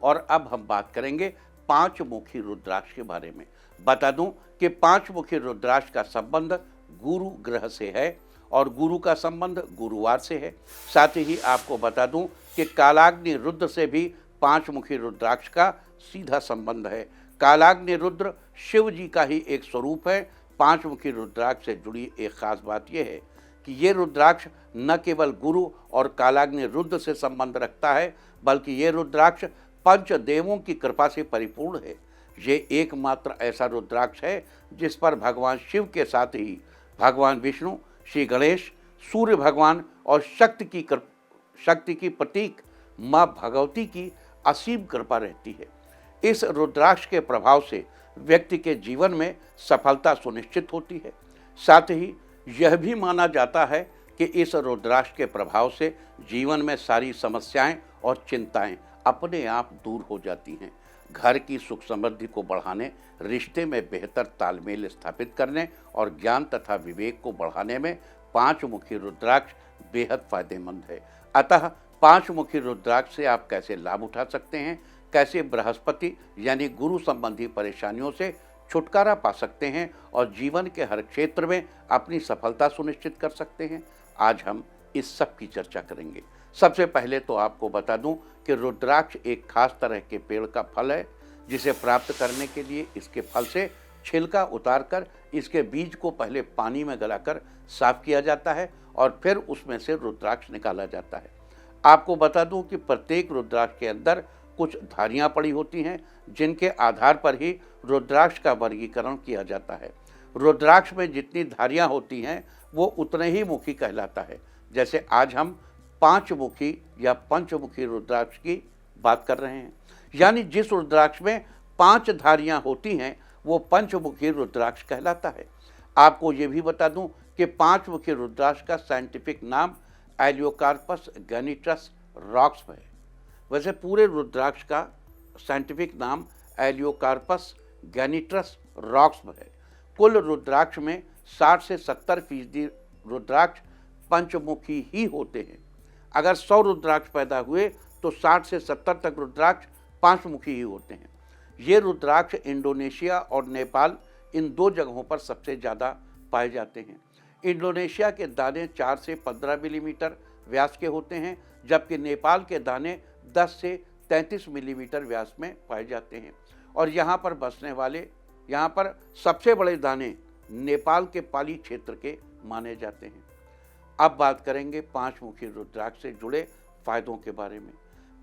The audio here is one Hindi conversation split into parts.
और अब हम बात करेंगे पांचमुखी रुद्राक्ष के बारे में। बता दूं कि पांचमुखी रुद्राक्ष का संबंध गुरु ग्रह से है और गुरु का संबंध गुरुवार से है। साथ ही आपको बता दूं कि कालाग्नि रुद्र से भी पांचमुखी रुद्राक्ष का सीधा संबंध है। कालाग्नि रुद्र शिव जी का ही एक स्वरूप है। पांचमुखी रुद्राक्ष से जुड़ी एक खास बात यह है कि ये रुद्राक्ष न केवल गुरु और कालाग्नि रुद्र से संबंध रखता है, बल्कि ये रुद्राक्ष पंचदेवों की कृपा से परिपूर्ण है। ये एकमात्र ऐसा रुद्राक्ष है जिस पर भगवान शिव के साथ ही भगवान विष्णु, श्री गणेश, सूर्य भगवान और शक्ति की प्रतीक माँ भगवती की असीम कृपा रहती है। इस रुद्राक्ष के प्रभाव से व्यक्ति के जीवन में सफलता सुनिश्चित होती है। साथ ही यह भी माना जाता है कि इस रुद्राक्ष के प्रभाव से जीवन में सारी समस्याएं और चिंताएं अपने आप दूर हो जाती हैं। घर की सुख समृद्धि को बढ़ाने, रिश्ते में बेहतर तालमेल स्थापित करने और ज्ञान तथा विवेक को बढ़ाने में पांचमुखी रुद्राक्ष बेहद फायदेमंद है। अतः पांचमुखी रुद्राक्ष से आप कैसे लाभ उठा सकते हैं, कैसे बृहस्पति यानी गुरु संबंधी परेशानियों से छुटकारा पा सकते हैं और जीवन के हर क्षेत्र में अपनी सफलता सुनिश्चित कर सकते हैं, आज हम इस सब की चर्चा करेंगे। सबसे पहले तो आपको बता दूं कि रुद्राक्ष एक खास तरह के पेड़ का फल है, जिसे प्राप्त करने के लिए इसके फल से छिलका उतारकर इसके बीज को पहले पानी में गलाकर साफ किया जाता है और फिर उसमें से रुद्राक्ष निकाला जाता है। आपको बता दूं कि प्रत्येक रुद्राक्ष के अंदर कुछ धारियां पड़ी होती हैं, जिनके आधार पर ही रुद्राक्ष का वर्गीकरण किया जाता है। रुद्राक्ष में जितनी धारियां होती हैं वो उतने ही मुखी कहलाता है। जैसे आज हम पांचमुखी या पंचमुखी रुद्राक्ष की बात कर रहे हैं, यानी जिस रुद्राक्ष में 5 धारियां होती हैं वो पंचमुखी रुद्राक्ष कहलाता है। आपको ये भी बता दूं कि पांचमुखी रुद्राक्ष का साइंटिफिक नाम एलियोकार्पस गैनिट्रस रॉक्स है। वैसे पूरे रुद्राक्ष का साइंटिफिक नाम एलियोकार्पस गैनिट्रस रॉक्स है। कुल रुद्राक्ष में 60 से 70% रुद्राक्ष पंचमुखी ही होते हैं। अगर 100 रुद्राक्ष पैदा हुए तो 60 से 70 तक रुद्राक्ष पांचमुखी ही होते हैं। ये रुद्राक्ष इंडोनेशिया और नेपाल, इन 2 जगहों पर सबसे ज़्यादा पाए जाते हैं। इंडोनेशिया के दाने 4 से 15 मिलीमीटर व्यास के होते हैं, जबकि नेपाल के दाने 10 से 33 मिलीमीटर व्यास में पाए जाते हैं। और यहाँ पर सबसे बड़े दाने नेपाल के पाली क्षेत्र के माने जाते हैं। अब बात करेंगे पांचमुखी रुद्राक्ष से जुड़े फायदों के बारे में।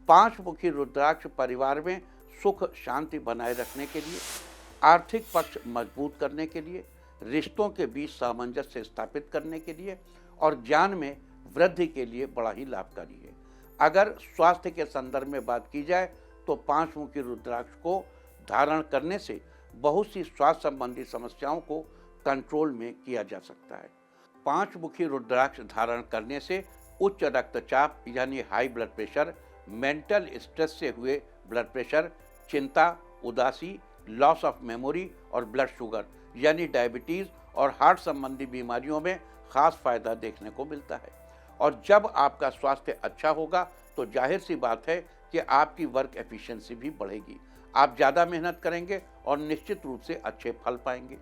पांचमुखी रुद्राक्ष परिवार में सुख शांति बनाए रखने के लिए, आर्थिक पक्ष मजबूत करने के लिए, रिश्तों के बीच सामंजस्य स्थापित करने के लिए और ज्ञान में वृद्धि के लिए बड़ा ही लाभकारी है। अगर स्वास्थ्य के संदर्भ में बात की जाए तो पांचमुखी रुद्राक्ष को धारण करने से बहुत सी स्वास्थ्य संबंधी समस्याओं को कंट्रोल में किया जा सकता है। पांचमुखी रुद्राक्ष धारण करने से उच्च रक्तचाप यानी high blood pressure, mental stress से हुए ब्लड प्रेशर, चिंता, उदासी, लॉस ऑफ मेमोरी और ब्लड शुगर यानी डायबिटीज़ और हार्ट संबंधी बीमारियों में खास फायदा देखने को मिलता है। और जब आपका स्वास्थ्य अच्छा होगा तो जाहिर सी बात है कि आपकी वर्क एफिशिएंसी भी बढ़ेगी। आप ज़्यादा मेहनत करेंगे और निश्चित रूप से अच्छे फल पाएंगे।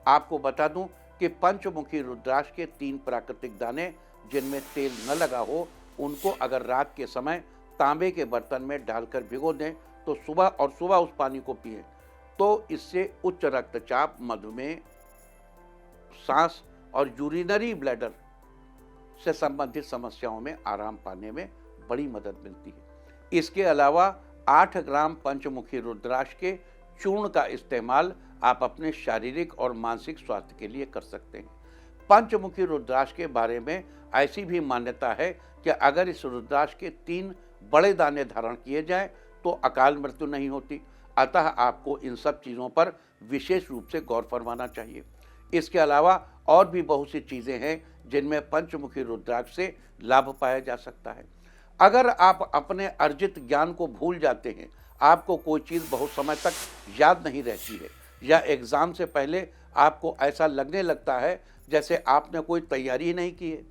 आपको बता दूं कि पंचमुखी रुद्राक्ष के 3 प्राकृतिक दाने जिनमें तेल न लगा हो, उनको अगर रात के समय तांबे के बर्तन में डालकर भिगो दें तो सुबह उस पानी को पिएं तो इससे उच्च रक्तचाप, मधुमेह, सांस और यूरिनरी ब्लैडर से संबंधित समस्याओं में आराम पाने में बड़ी मदद मिलती है। इसके अलावा 8 ग्राम पंचमुखी रुद्राक्ष के चूर्ण का इस्तेमाल आप अपने शारीरिक और मानसिक स्वास्थ्य के लिए कर सकते हैं। पंचमुखी रुद्राक्ष के बारे में ऐसी भी मान्यता है कि अगर इस रुद्राक्ष के 3 बड़े दाने धारण किए जाएं तो अकाल मृत्यु नहीं होती। अतः आपको इन सब चीज़ों पर विशेष रूप से गौर फरमाना चाहिए। इसके अलावा और भी बहुत सी चीज़ें हैं जिनमें पंचमुखी रुद्राक्ष से लाभ पाया जा सकता है। अगर आप अपने अर्जित ज्ञान को भूल जाते हैं, आपको कोई चीज़ बहुत समय तक याद नहीं रहती है, या एग्ज़ाम से पहले आपको ऐसा लगने लगता है जैसे आपने कोई तैयारी ही नहीं की है,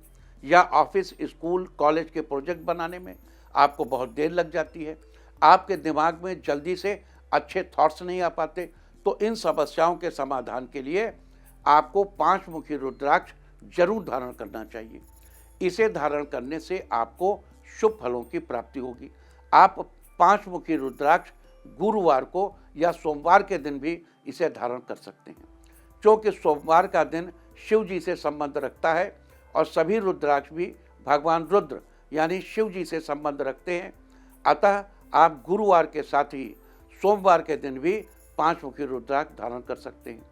या ऑफिस, स्कूल, कॉलेज के प्रोजेक्ट बनाने में आपको बहुत देर लग जाती है। आपके दिमाग में जल्दी से अच्छे थॉट्स नहीं आ पाते, तो इन समस्याओं के समाधान के लिए आपको 5 मुखी रुद्राक्ष जरूर धारण करना चाहिए। इसे धारण करने से आपको शुभ फलों की प्राप्ति होगी। आप 5 मुखी रुद्राक्ष गुरुवार को या सोमवार के दिन भी इसे धारण कर सकते हैं, क्योंकि सोमवार का दिन शिव जी से संबंध रखता है और सभी रुद्राक्ष भी भगवान रुद्र यानी शिव जी से संबंध रखते हैं। अतः आप गुरुवार के साथ ही सोमवार के दिन भी 5 मुखी रुद्राक्ष धारण कर सकते हैं।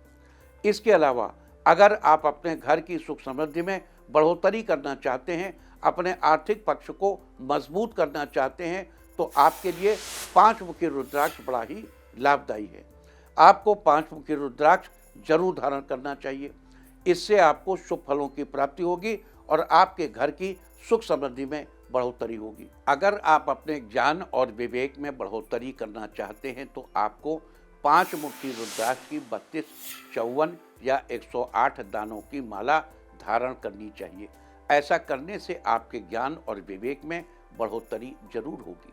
इसके अलावा अगर आप अपने घर की सुख समृद्धि में बढ़ोतरी करना चाहते हैं, अपने आर्थिक पक्ष को मजबूत करना चाहते हैं, तो आपके लिए 5 मुखी रुद्राक्ष बड़ा ही लाभदायी है। आपको 5 मुखी रुद्राक्ष जरूर धारण करना चाहिए। इससे आपको शुभ फलों की प्राप्ति होगी और आपके घर की सुख समृद्धि में बढ़ोतरी होगी। अगर आप अपने ज्ञान और विवेक में बढ़ोतरी करना चाहते हैं तो आपको 5 मुखी रुद्राक्ष की 32, 54 या 108 दानों की माला धारण करनी चाहिए। ऐसा करने से आपके ज्ञान और विवेक में बढ़ोतरी जरूर होगी।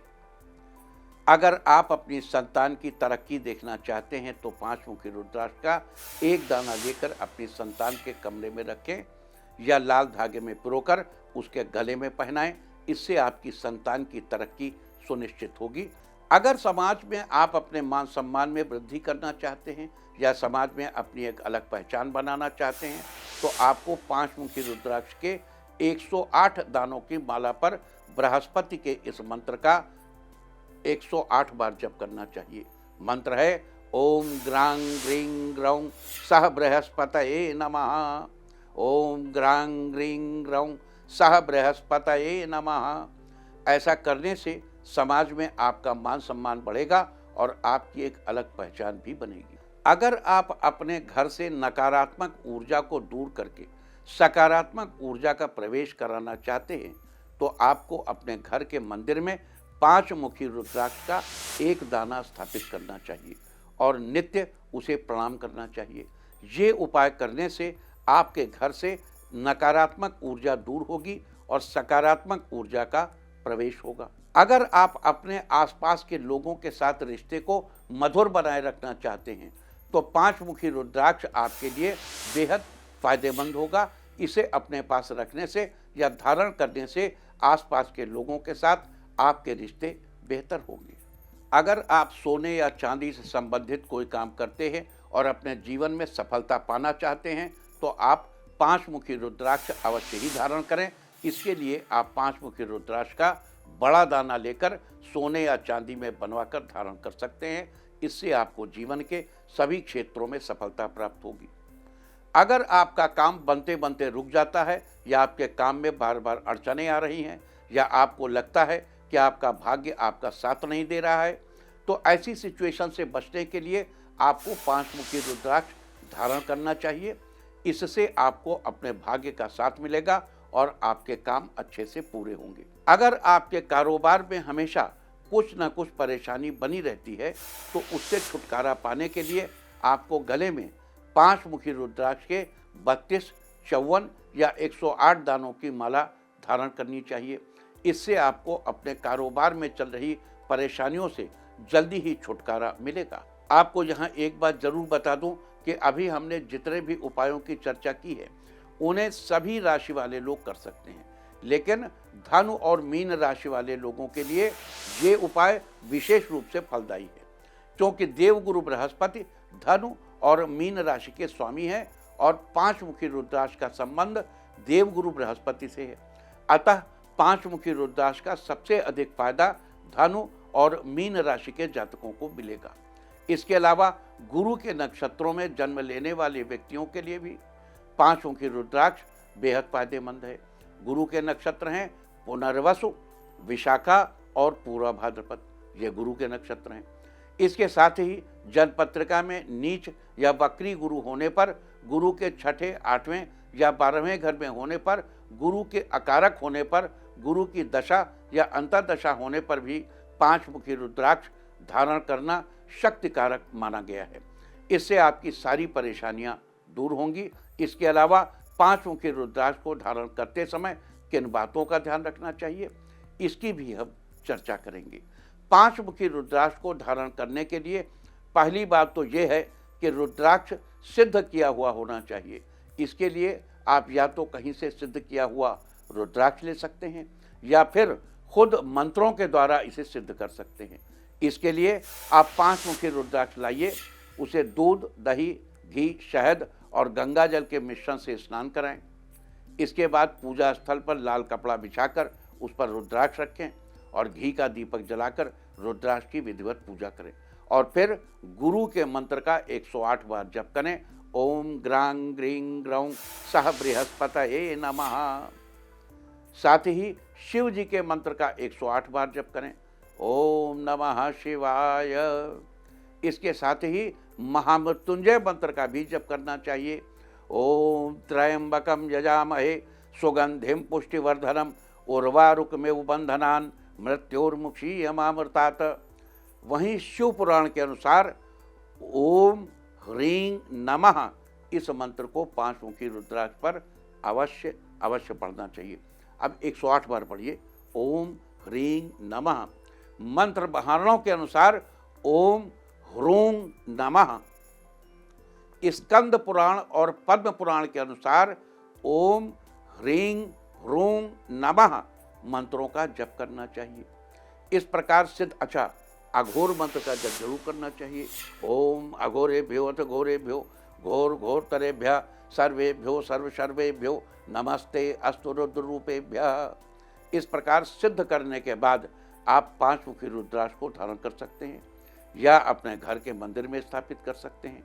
अगर आप अपनी संतान की तरक्की देखना चाहते हैं तो 5 मुखी रुद्राक्ष का एक दाना लेकर अपनी संतान के कमरे में रखें या लाल धागे में पिरोकर उसके गले में पहनाएं। इससे आपकी संतान की तरक्की सुनिश्चित होगी। अगर समाज में आप अपने मान सम्मान में वृद्धि करना चाहते हैं या समाज में अपनी एक अलग पहचान बनाना चाहते हैं तो आपको 5 मुखी रुद्राक्ष के 108 दानों की माला पर बृहस्पति के इस मंत्र का 108 बार जप करना चाहिए। मंत्र है ओम ग्रांग ग्रीं ग्रौं सह बृहस्पतये नमः। ओम ग्रांग ग्रीं ग्रौं सह बृहस्पतये नमः। ऐसा करने से समाज में आपका मान सम्मान बढ़ेगा और आपकी एक अलग पहचान भी बनेगी। अगर आप अपने घर से नकारात्मक ऊर्जा को दूर करके सकारात्मक ऊर्जा का प्रवेश कराना चाहते हैं तो आपको अपने घर के मंदिर में 5 मुखी रुद्राक्ष का एक दाना स्थापित करना चाहिए और नित्य उसे प्रणाम करना चाहिए। ये उपाय करने से आपके घर से नकारात्मक ऊर्जा दूर होगी और सकारात्मक ऊर्जा का प्रवेश होगा। अगर आप अपने आसपास के लोगों के साथ रिश्ते को मधुर बनाए रखना चाहते हैं तो 5 मुखी रुद्राक्ष आपके लिए बेहद फायदेमंद होगा। इसे अपने पास रखने से या धारण करने से आसपास के लोगों के साथ आपके रिश्ते बेहतर होंगे। अगर आप सोने या चांदी से संबंधित कोई काम करते हैं और अपने जीवन में सफलता पाना चाहते हैं तो आप 5 मुखी रुद्राक्ष अवश्य ही धारण करें। इसके लिए आप 5 मुखी रुद्राक्ष का बड़ा दाना लेकर सोने या चांदी में बनवाकर धारण कर सकते हैं। इससे आपको जीवन के सभी क्षेत्रों में सफलता प्राप्त होगी। अगर आपका काम बनते बनते रुक जाता है या आपके काम में बार बार अड़चनें आ रही हैं या आपको लगता है कि आपका भाग्य आपका साथ नहीं दे रहा है तो ऐसी सिचुएशन से बचने के लिए आपको 5 मुखी रुद्राक्ष धारण करना चाहिए। इससे आपको अपने भाग्य का साथ मिलेगा और आपके काम अच्छे से पूरे होंगे। अगर आपके कारोबार में हमेशा कुछ न कुछ परेशानी बनी रहती है तो उससे छुटकारा पाने के लिए आपको गले में 5 मुखी रुद्राक्ष के 32, 54 या 108 दानों की माला धारण करनी चाहिए। इससे आपको अपने कारोबार में चल रही परेशानियों से जल्दी ही छुटकारा मिलेगा। आपको यहाँ एक बात जरूर बता दूं कि अभी हमने जितने भी उपायों की चर्चा की है उन्हें सभी राशि वाले लोग कर सकते हैं, लेकिन धनु और मीन राशि वाले लोगों के लिए ये उपाय विशेष रूप से फलदायी है, क्योंकि देवगुरु बृहस्पति धनु और मीन राशि के स्वामी हैं और 5 मुखी रुद्राक्ष का संबंध देवगुरु बृहस्पति से है। अतः 5 मुखी रुद्राक्ष का सबसे अधिक फायदा धनु और मीन राशि के जातकों को मिलेगा। इसके अलावा गुरु के नक्षत्रों में जन्म लेने वाले व्यक्तियों के लिए भी 5 मुखी रुद्राक्ष बेहद फायदेमंद है। गुरु के नक्षत्र हैं पुनर्वसु, विशाखा और पूर्वा भाद्रपद, ये गुरु के नक्षत्र हैं। इसके साथ ही जन्मपत्रिका में नीच या वक्री गुरु होने पर, गुरु के 6ठे, 8वें या 12वें घर में होने पर, गुरु के अकारक होने पर, गुरु की दशा या अंतर्दशा होने पर भी 5 मुखी रुद्राक्ष धारण करना शक्ति कारक माना गया है। इससे आपकी सारी परेशानियां दूर होंगी। इसके अलावा 5 मुखी रुद्राक्ष को धारण करते समय किन बातों का ध्यान रखना चाहिए इसकी भी हम चर्चा करेंगे। पांच मुखी रुद्राक्ष को धारण करने के लिए पहली बात तो ये है कि रुद्राक्ष सिद्ध किया हुआ होना चाहिए। इसके लिए आप या तो कहीं से सिद्ध किया हुआ रुद्राक्ष ले सकते हैं या फिर खुद मंत्रों के द्वारा इसे सिद्ध कर सकते हैं। इसके लिए आप पांच मुखी रुद्राक्ष लाइए, उसे दूध, दही, घी, शहद और गंगा जल के मिश्रण से स्नान कराएं। इसके बाद पूजा स्थल पर लाल कपड़ा बिछाकर उस पर रुद्राक्ष रखें और घी का दीपक जलाकर रुद्राक्ष की विधिवत पूजा करें और फिर गुरु के मंत्र का 108 बार जप करें। ओम ग्रां ग्रीं ग्रौं सह बृहस्पतये नमः। साथ ही शिव जी के मंत्र का 108 बार जप करें। ओम नमः शिवाय। इसके साथ ही महामृत्युंजय मंत्र का भी जप करना चाहिए। ओम त्र्यंबकम यजामहे सुगंधिम पुष्टिवर्धनम उर्वारुकमेव बंधनान मृत्योर्मुक्षीयमामृतात्। वहीं शिव पुराण के अनुसार ओम ह्रीं नमः इस मंत्र को पांच मुखी रुद्राक्ष पर अवश्य पढ़ना चाहिए। अब 108 बार पढ़िए ओम ह्रीं नमः। मंत्र बहारों के अनुसार ओम ह्रूं नमः। स्कंद पुराण और पद्म पुराण के अनुसार ओम ह्रीं ह्रूं नमः मंत्रों का जप करना चाहिए। इस प्रकार सिद्ध अघोर मंत्र का जप जरूर करना चाहिए। ओम अघोरेभ्यो अथ घोरेभ्यो घोर घोरतरेभ्यः सर्वेभ्यो सर्वशर्वेभ्यो नमस्ते अस्तु रुद्र रूपेभ्यः। इस प्रकार सिद्ध करने के बाद आप पांच मुखी रुद्राक्ष को धारण कर सकते हैं या अपने घर के मंदिर में स्थापित कर सकते हैं।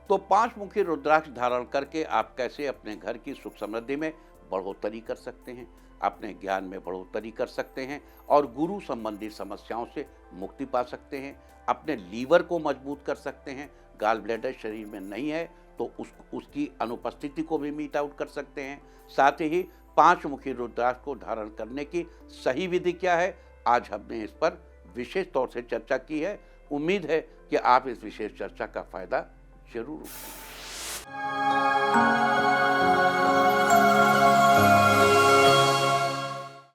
तो पांच मुखी रुद्राक्ष धारण करके आप कैसे अपने घर की सुख समृद्धि में बढ़ोतरी कर सकते हैं, अपने ज्ञान में बढ़ोतरी कर सकते हैं और गुरु संबंधी समस्याओं से मुक्ति पा सकते हैं, अपने लीवर को मजबूत कर सकते हैं। गाल ब्लैडर शरीर में नहीं है तो उसकी अनुपस्थिति को भी मीट आउट कर सकते हैं। साथ ही पांच मुखी रुद्राक्ष को धारण करने की सही विधि क्या है, आज हमने इस पर विशेष तौर से चर्चा की है। उम्मीद है कि आप इस विशेष चर्चा का फायदा जरूर उठाएंगे।